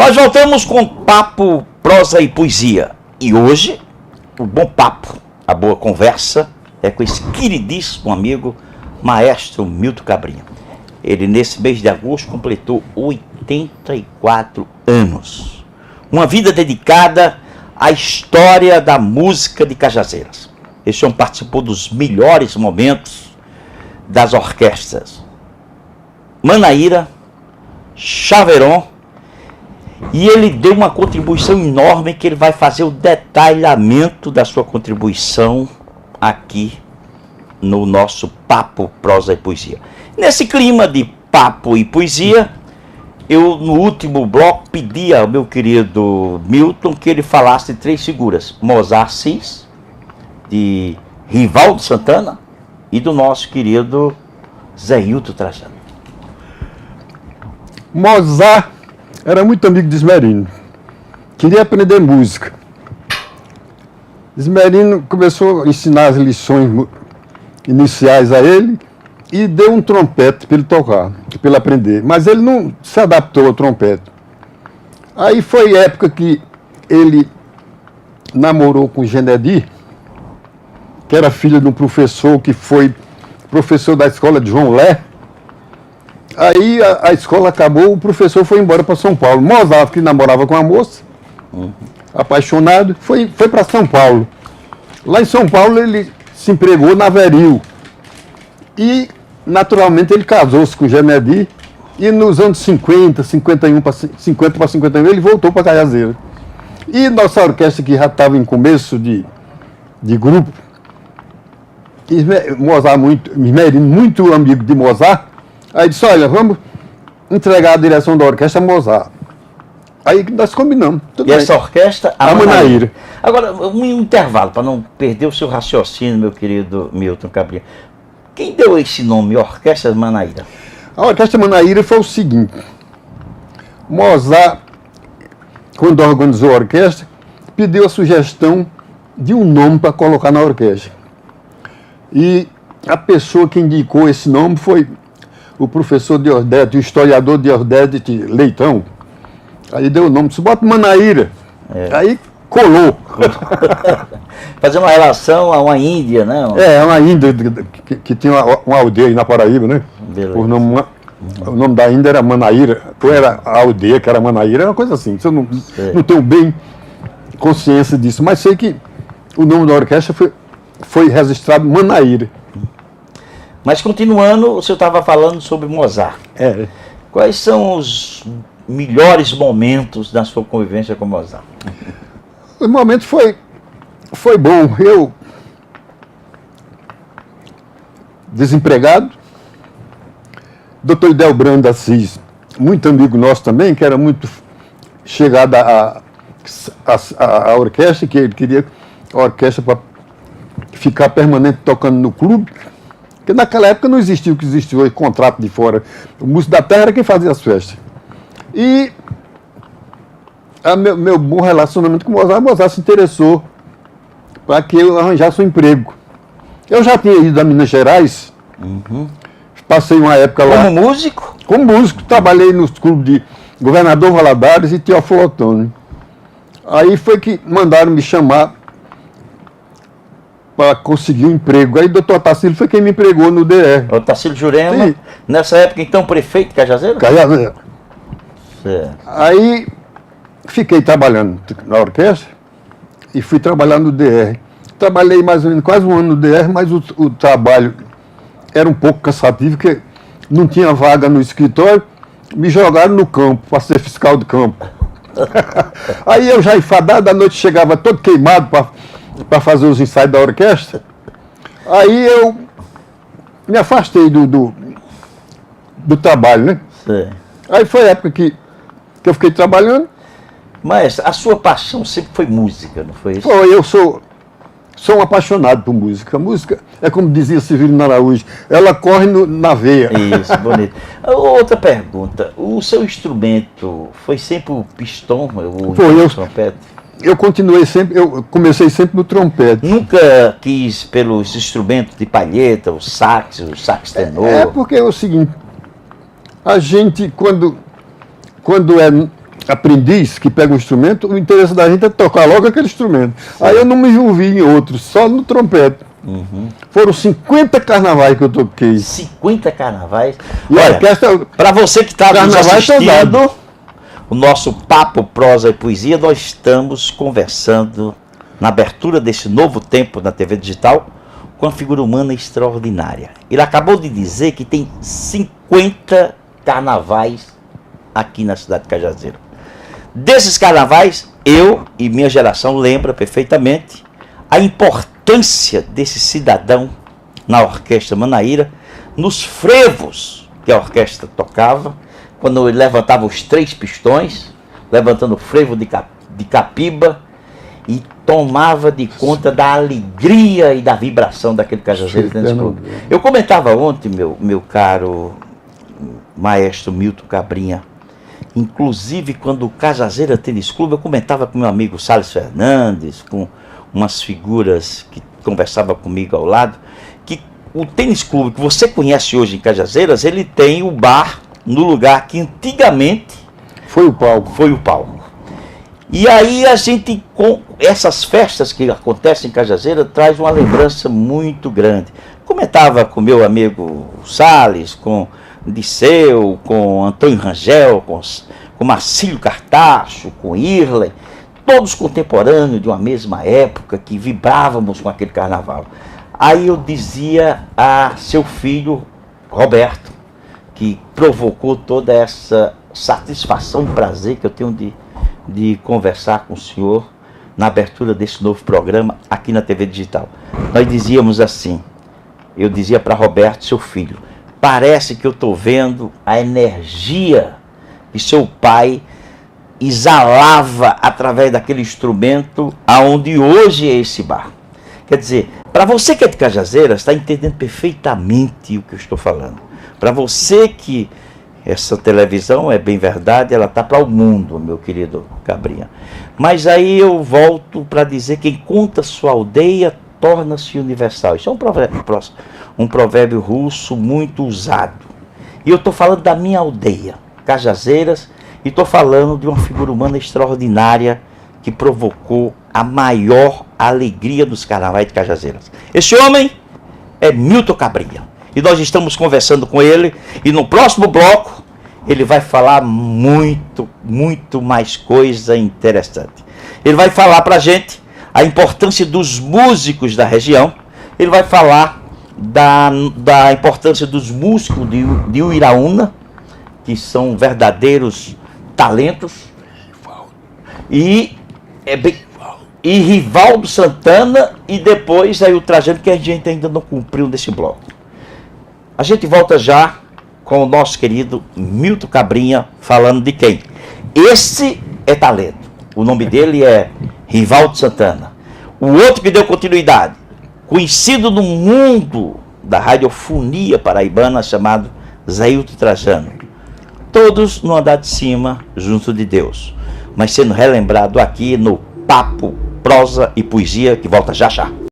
Nós voltamos com papo, prosa e poesia. E hoje, o bom papo, a boa conversa é com esse queridíssimo amigo, maestro Milton Cabrinha. Ele, nesse mês de agosto, completou 84 anos. Uma vida dedicada à história da música de Cajazeiras. Este homem participou dos melhores momentos das orquestras Manaíra, Chaveron, e ele deu uma contribuição enorme que ele vai fazer o detalhamento da sua contribuição aqui no nosso Papo, Prosa e Poesia. Nesse clima de papo e poesia, eu no último bloco pedi ao meu querido Milton que ele falasse de 3 figuras: Mozart Cis, de Rivaldo Santana e do nosso querido Zé Hilton Trajano. Mozart era muito amigo de Esmerino, queria aprender música. Esmerino começou a ensinar as lições iniciais a ele e deu um trompete para ele tocar, para ele aprender. Mas ele não se adaptou ao trompete. Aí foi época que ele namorou com Genedi, que era filha de um professor que foi professor da escola de João Lé. Aí a escola acabou, o professor foi embora para São Paulo. Mozart, que namorava com a moça, apaixonado, foi para São Paulo. Lá em São Paulo ele se empregou na Veril. E, naturalmente, ele casou-se com Genedi. E nos anos 50 para 51, ele voltou para Cajazeiras. E nossa orquestra, que já estava em começo de grupo, Esmerino, muito amigo de Mozart, aí disse: olha, vamos entregar a direção da orquestra a Mozart. Aí nós combinamos. E bem. Essa orquestra, a Manaíra. Agora, um intervalo, para não perder o seu raciocínio, meu querido Milton Cabrinha. Quem deu esse nome, Orquestra Manaíra? A Orquestra Manaíra foi o seguinte: Mozart, quando organizou a orquestra, pediu a sugestão de um nome para colocar na orquestra. E a pessoa que indicou esse nome foi o professor Diordete, o historiador Diordete Leitão. Aí deu o nome, disse: bota Manaíra. Aí colou. Fazer uma relação a uma Índia, né? Uma Índia que tinha uma aldeia aí na Paraíba, né? O nome da Índia era Manaíra, ou era a aldeia que era Manaíra, era uma coisa assim. Eu não tenho bem consciência disso, mas sei que o nome da orquestra foi registrado Manaíra. Mas continuando, o senhor estava falando sobre Mozart. Quais são os melhores momentos da sua convivência com Mozart? O momento foi bom. Eu, desempregado, Dr. Idelbrando Assis, muito amigo nosso também, que era muito chegado à orquestra, que ele queria a orquestra para ficar permanente tocando no clube, porque naquela época não existia o que existe hoje, contrato de fora. O músico da terra era quem fazia as festas. E meu bom relacionamento com o Mozart se interessou para que eu arranjasse um emprego. Eu já tinha ido a Minas Gerais, passei uma época lá. Como músico? Como músico, trabalhei nos clubes de Governador Valadares e Teófilo Otoni. Aí foi que mandaram me chamar para conseguir um emprego. Aí o doutor Otacílio foi quem me empregou no DR. O Otacílio Jurema, sim. Nessa época então prefeito de Cajazeiras? Cajazeiras. Certo. Aí fiquei trabalhando na orquestra e fui trabalhar no DR. Trabalhei mais ou menos quase um ano no DR, mas o trabalho era um pouco cansativo, porque não tinha vaga no escritório, me jogaram no campo para ser fiscal de campo. Aí eu já enfadado, à noite chegava todo queimado para fazer os ensaios da orquestra. Aí eu me afastei do trabalho, né? Sim. Aí foi a época que eu fiquei trabalhando. Mas a sua paixão sempre foi música, não foi isso? Eu sou um apaixonado por música. A música é como dizia Severino Araújo, ela corre na veia. Isso, bonito. Outra pergunta, o seu instrumento foi sempre o pistão, o trompete? Eu comecei sempre no trompete. Nunca quis pelos instrumentos de palheta, o sax tenor? Porque é o seguinte, a gente quando é aprendiz que pega um instrumento, o interesse da gente é tocar logo aquele instrumento. Sim. Aí eu não me envolvi em outros, só no trompete. Foram 50 carnavais que eu toquei. 50 carnavais? E olha, para você que está nos assistindo, o nosso Papo, Prosa e Poesia, nós estamos conversando na abertura desse novo tempo na TV digital com a figura humana extraordinária. Ele acabou de dizer que tem 50 carnavais aqui na cidade de Cajazeiro. Desses carnavais, eu e minha geração lembra perfeitamente a importância desse cidadão na Orquestra Manaíra, nos frevos que a orquestra tocava, quando ele levantava os 3 pistões, levantando o frevo de capiba, e tomava de conta da alegria e da vibração daquele Cajazeiro dentro do clube. Eu comentava ontem, meu caro maestro Milton Cabrinha, inclusive quando o Cajazeira Tênis Clube, eu comentava com meu amigo Salles Fernandes, com umas figuras que conversavam comigo ao lado, que o tênis clube que você conhece hoje em Cajazeiras, ele tem o bar no lugar que antigamente foi o palco. E aí a gente, com essas festas que acontecem em Cajazeira, traz uma lembrança muito grande. Comentava com meu amigo Salles, com Disseu, com Antônio Rangel, com Marcílio Cartacho, com Irley, todos contemporâneos de uma mesma época, que vibrávamos com aquele carnaval. Aí eu dizia a seu filho, Roberto, que provocou toda essa satisfação e prazer que eu tenho de conversar com o senhor na abertura desse novo programa aqui na TV Digital. Nós dizíamos assim, eu dizia para Roberto, seu filho, parece que eu estou vendo a energia que seu pai exalava através daquele instrumento aonde hoje é esse bar. Quer dizer, para você que é de Cajazeiras, está entendendo perfeitamente o que eu estou falando. Para você que essa televisão, é bem verdade, ela está para o mundo, meu querido Cabrinha. Mas aí eu volto para dizer que quem conta sua aldeia torna-se universal. Isso é um provérbio russo muito usado. E eu estou falando da minha aldeia, Cajazeiras, e estou falando de uma figura humana extraordinária que provocou a maior alegria dos carnavais de Cajazeiras. Esse homem é Milton Cabrinha. E nós estamos conversando com ele, e no próximo bloco ele vai falar muito mais coisa interessante. Ele vai falar para a gente a importância dos músicos da região, ele vai falar da importância dos músicos de Uiraúna, que são verdadeiros talentos, e Rivaldo Santana, e depois aí o Trajano, que a gente ainda não cumpriu nesse bloco. A gente volta já com o nosso querido Milton Cabrinha, falando de quem? Esse é talento. O nome dele é Rivaldo Santana. O outro que deu continuidade, conhecido no mundo da radiofonia paraibana, chamado Zailton Trajano. Todos no andar de cima, junto de Deus. Mas sendo relembrado aqui no Papo, Prosa e Poesia, que volta já já.